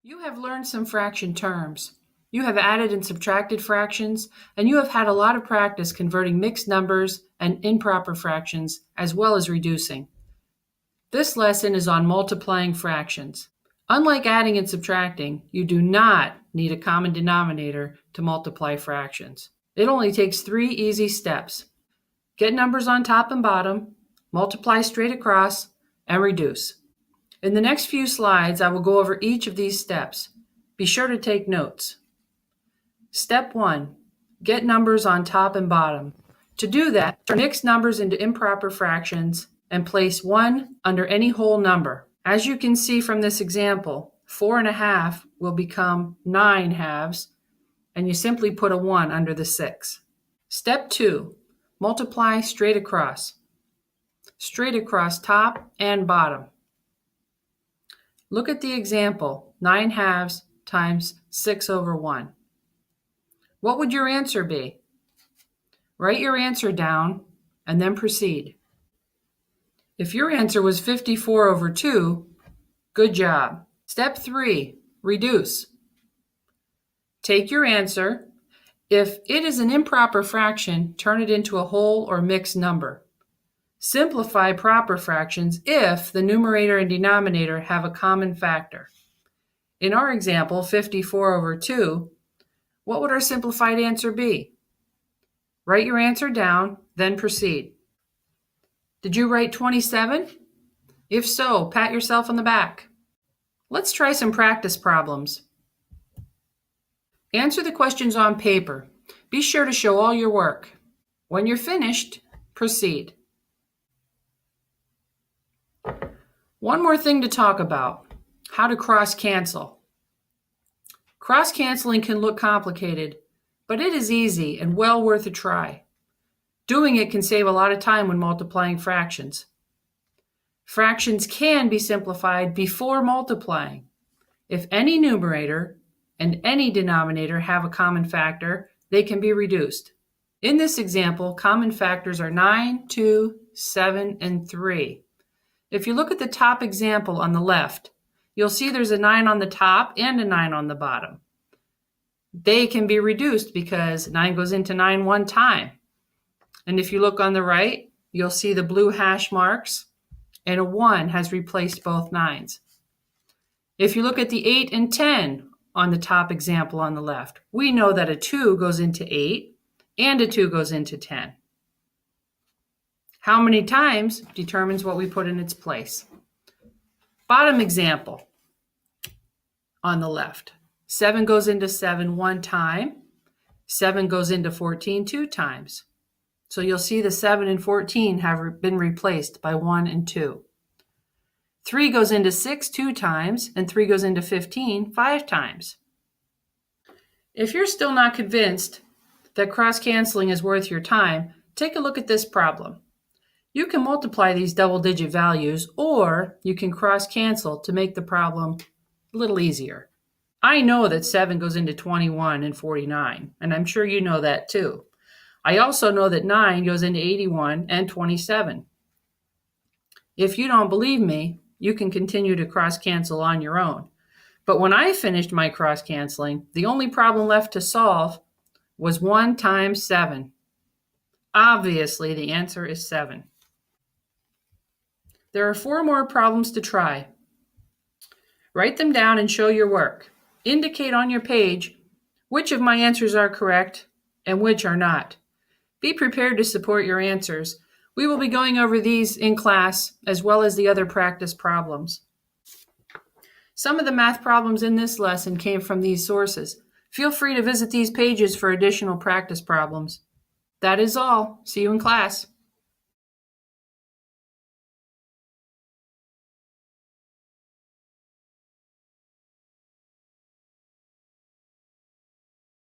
You have learned some fraction terms. You have added and subtracted fractions, and you have had a lot of practice converting mixed numbers and improper fractions, as well as reducing. This lesson is on multiplying fractions. Unlike adding and subtracting, you do not need a common denominator to multiply fractions. It only takes 3 easy steps. Get numbers on top and bottom, multiply straight across, and reduce. In the next few slides, I will go over each of these steps. Be sure to take notes. Step 1. Get numbers on top and bottom. To do that, turn mixed numbers into improper fractions and place 1 under any whole number. As you can see from this example, 4½ will become 9 halves, and you simply put a 1 under the 6. Step 2. Multiply straight across. Straight across top and bottom. Look at the example, 9 halves times 6/1. What would your answer be? Write your answer down and then proceed. If your answer was 54/2, good job. Step 3, reduce. Take your answer. If it is an improper fraction, turn it into a whole or mixed number. Simplify proper fractions if the numerator and denominator have a common factor. In our example, 54/2, what would our simplified answer be? Write your answer down, then proceed. Did you write 27? If so, pat yourself on the back. Let's try some practice problems. Answer the questions on paper. Be sure to show all your work. When you're finished, proceed. One more thing to talk about, how to cross-cancel. Cross-canceling can look complicated, but it is easy and well worth a try. Doing it can save a lot of time when multiplying fractions. Fractions can be simplified before multiplying. If any numerator and any denominator have a common factor, they can be reduced. In this example, common factors are 9, 2, 7, and 3. If you look at the top example on the left, you'll see there's a 9 on the top and a 9 on the bottom. They can be reduced because 9 goes into 9 one time. And if you look on the right, you'll see the blue hash marks, and a 1 has replaced both 9s. If you look at the 8 and 10 on the top example on the left, we know that a 2 goes into 8 and a 2 goes into 10. How many times determines what we put in its place. Bottom example on the left. 7 goes into 7 one time. 7 goes into 14 two times. So you'll see the 7 and 14 have been replaced by 1 and 2. 3 goes into 6 two times, and 3 goes into 15 5 times. If you're still not convinced that cross-canceling is worth your time, take a look at this problem. You can multiply these double-digit values, or you can cross-cancel to make the problem a little easier. I know that 7 goes into 21 and 49, and I'm sure you know that too. I also know that 9 goes into 81 and 27. If you don't believe me, you can continue to cross-cancel on your own. But when I finished my cross-canceling, the only problem left to solve was 1 times 7. Obviously, the answer is 7. There are 4 more problems to try. Write them down and show your work. Indicate on your page which of my answers are correct and which are not. Be prepared to support your answers. We will be going over these in class as well as the other practice problems. Some of the math problems in this lesson came from these sources. Feel free to visit these pages for additional practice problems. That is all. See you in class.